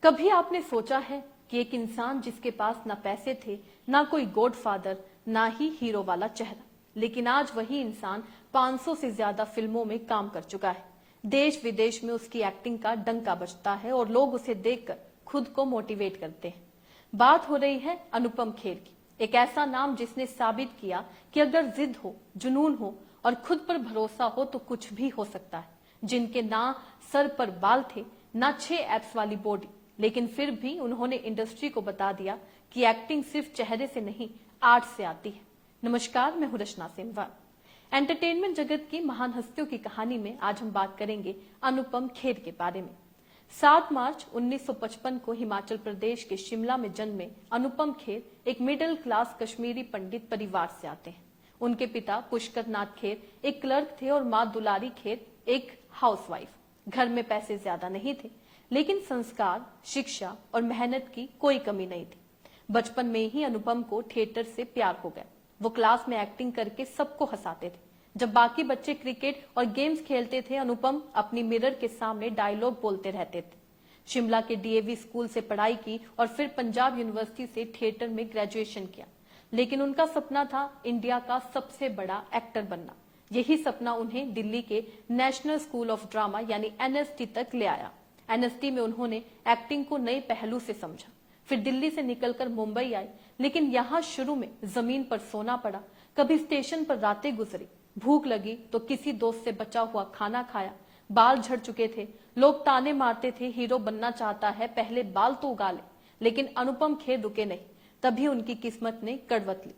कभी आपने सोचा है कि एक इंसान जिसके पास ना पैसे थे, ना कोई गॉडफादर, ना ही हीरो वाला चेहरा, लेकिन आज वही इंसान 500 से ज्यादा फिल्मों में काम कर चुका है। देश विदेश में उसकी एक्टिंग का डंका बजता है और लोग उसे देखकर खुद को मोटिवेट करते हैं। बात हो रही है अनुपम खेर की, एक ऐसा नाम जिसने साबित किया कि अगर जिद हो, जुनून हो और खुद पर भरोसा हो तो कुछ भी हो सकता है। जिनके ना सर पर बाल थे, ना 6 एब्स वाली बॉडी, लेकिन फिर भी उन्होंने इंडस्ट्री को बता दिया कि एक्टिंग सिर्फ चेहरे से नहीं, आर्ट से आती है। नमस्कार, मैं हूं रचना सेनवाल। एंटरटेनमेंट जगत की महान हस्तियों की कहानी में आज हम बात करेंगे अनुपम खेर के बारे में। 7 मार्च 1955 को हिमाचल प्रदेश के शिमला में जन्मे अनुपम खेर एक मिडिल क्लास कश्मीरी पंडित परिवार से आते हैं। उनके पिता पुष्कर नाथ खेर एक क्लर्क थे और मां दुलारी खेर एक हाउसवाइफ। घर में पैसे ज्यादा नहीं थे, लेकिन संस्कार, शिक्षा और मेहनत की कोई कमी नहीं थी। बचपन में ही अनुपम को थिएटर से प्यार हो गया। वो क्लास में एक्टिंग करके सबको हंसाते थे। जब बाकी बच्चे क्रिकेट और गेम्स खेलते थे, अनुपम अपनी मिरर के सामने डायलॉग बोलते रहते थे। शिमला के डीएवी स्कूल से पढ़ाई की और फिर पंजाब यूनिवर्सिटी से थिएटर में ग्रेजुएशन किया। लेकिन उनका सपना था इंडिया का सबसे बड़ा एक्टर बनना। यही सपना उन्हें दिल्ली के नेशनल स्कूल ऑफ ड्रामा यानी एनएसटी तक ले आया। एनएसटी में उन्होंने एक्टिंग को नए पहलू से समझा। फिर दिल्ली से निकलकर मुंबई आए, लेकिन यहाँ शुरू में जमीन पर सोना पड़ा। कभी स्टेशन पर रातें गुजरी, भूख लगी तो किसी दोस्त से बचा हुआ खाना खाया। बाल झड़ चुके थे, लोग ताने मारते थे, हीरो बनना चाहता है, पहले बाल तो उगा ले। लेकिन अनुपम खेर रुके नहीं। तभी उनकी किस्मत ने कड़वत ली।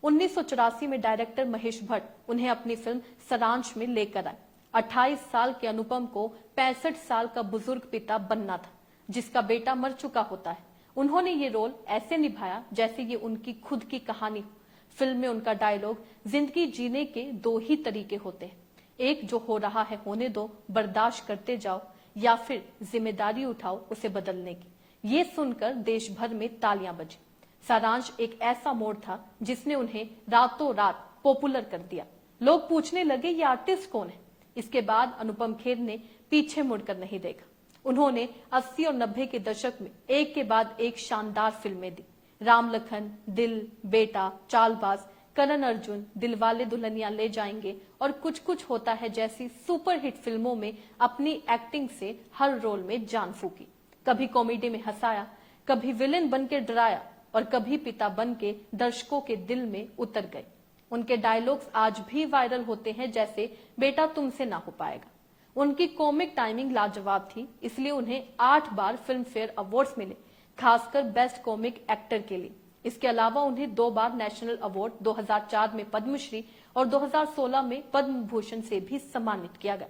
1984 में डायरेक्टर महेश भट्ट उन्हें अपनी फिल्म सारांश में लेकर आए। 28 साल के अनुपम को 65 साल का बुजुर्ग पिता बनना था, जिसका बेटा मर चुका होता है। उन्होंने ये रोल ऐसे निभाया जैसे ये उनकी खुद की कहानी हो। फिल्म में उनका डायलॉग, जिंदगी जीने के 2 ही तरीके होते हैं, एक जो हो रहा है होने दो, बर्दाश्त करते जाओ, या फिर जिम्मेदारी उठाओ उसे बदलने की। ये सुनकर देश भर में तालियां बजी। सारांश एक ऐसा मोड़ था जिसने उन्हें रातों रात पॉपुलर कर दिया। लोग पूछने लगे, ये आर्टिस्ट कौन है? इसके बाद अनुपम खेर ने पीछे मुड़कर नहीं देखा। उन्होंने 80 और 90 के दशक में एक के बाद एक शानदार फिल्में दी। राम लखन, दिल, बेटा, चालबाज, करण अर्जुन, दिलवाले दुल्हनिया ले जाएंगे और कुछ कुछ होता है जैसी सुपरहिट फिल्मों में अपनी एक्टिंग से हर रोल में जान फूकी। कभी कॉमेडी में हंसाया, कभी विलेन बन के डराया और कभी पिता बन के दर्शकों के दिल में उतर गए। उनके डायलॉग्स आज भी वायरल होते हैं, जैसे बेटा तुमसे ना हो पाएगा। उनकी कॉमिक टाइमिंग लाजवाब थी, इसलिए उन्हें 8 बार फिल्म फेयर अवार्ड्स मिले, खासकर बेस्ट कॉमिक एक्टर के लिए। इसके अलावा उन्हें 2 बार नेशनल अवार्ड, 2004 में पद्मश्री और 2016 में पद्म भूषण से भी सम्मानित किया गया।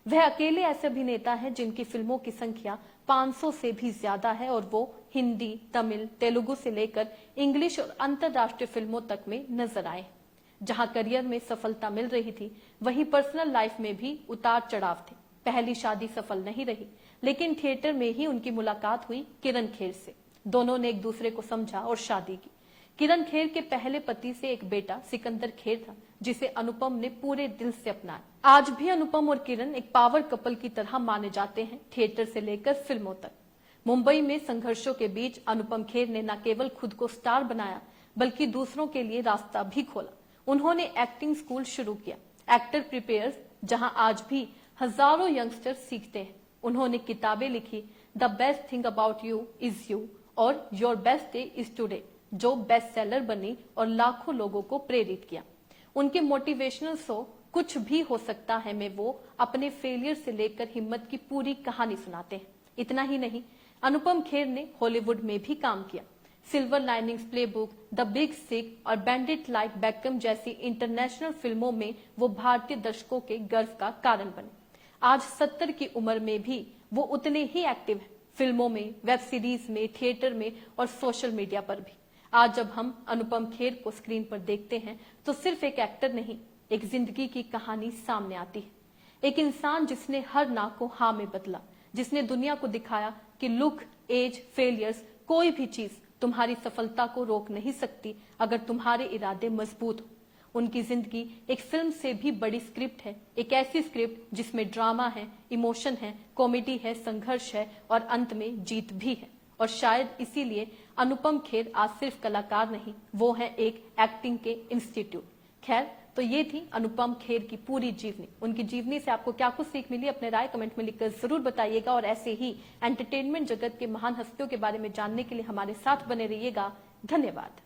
वह अकेले ऐसे अभिनेता हैं जिनकी फिल्मों की संख्या 500 से भी ज्यादा है और वो हिंदी, तमिल, तेलुगु से लेकर इंग्लिश और अंतर्राष्ट्रीय फिल्मों तक में नजर आए। जहां करियर में सफलता मिल रही थी, वहीं पर्सनल लाइफ में भी उतार चढ़ाव थे। पहली शादी सफल नहीं रही, लेकिन थिएटर में ही उनकी मुलाकात हुई किरण खेर से। दोनों ने एक दूसरे को समझा और शादी की। किरण खेर के पहले पति से एक बेटा सिकंदर खेर था, जिसे अनुपम ने पूरे दिल से अपनाया। आज भी अनुपम और किरण एक पावर कपल की तरह माने जाते हैं, थिएटर से लेकर फिल्मों तक। मुंबई में संघर्षों के बीच अनुपम खेर ने न केवल खुद को स्टार बनाया, बल्कि दूसरों के लिए रास्ता भी खोला। उन्होंने एक्टिंग स्कूल शुरू किया, एक्टर प्रिपेयर्स, जहां आज भी हजारों यंगस्टर सीखते हैं। उन्होंने किताबें लिखी, the best thing about you is you और your best day is today, जो बेस्ट सेलर बनी और लाखों लोगों को प्रेरित किया। उनके मोटिवेशनल शो कुछ भी हो सकता है में वो अपने फेलियर से लेकर हिम्मत की पूरी कहानी सुनाते हैं। इतना ही नहीं, अनुपम खेर ने हॉलीवुड में भी काम किया। Silver linings playbook, the big sick और बैंडिट लाइक बेकम जैसी इंटरनेशनल फिल्मों में वो भारतीय दर्शकों के गर्व का कारण बने। आज 70 की उम्र में भी वो उतने ही एक्टिव हैं, फिल्मों में, वेब सीरीज में, थिएटर में और सोशल मीडिया पर भी। आज जब हम अनुपम खेर को स्क्रीन पर देखते हैं तो सिर्फ एक एक्टर नहीं, एक जिंदगी की कहानी सामने आती है। एक इंसान जिसने हर ना को हाँ में बदला, जिसने दुनिया को दिखाया कि लुक, एज, फेलियर्स, कोई भी चीज तुम्हारी सफलता को रोक नहीं सकती अगर तुम्हारे इरादे मजबूत हो। उनकी जिंदगी एक फिल्म से भी बड़ी स्क्रिप्ट है, एक ऐसी स्क्रिप्ट जिसमें ड्रामा है, इमोशन है, कॉमेडी है, संघर्ष है और अंत में जीत भी है। और शायद इसीलिए अनुपम खेर आज सिर्फ कलाकार नहीं, वो है एक एक्टिंग के इंस्टीट्यूट। खैर, तो ये थी अनुपम खेर की पूरी जीवनी। उनकी जीवनी से आपको क्या कुछ सीख मिली, अपने राय कमेंट में लिखकर जरूर बताइएगा। और ऐसे ही एंटरटेनमेंट जगत के महान हस्तियों के बारे में जानने के लिए हमारे साथ बने रहिएगा। धन्यवाद।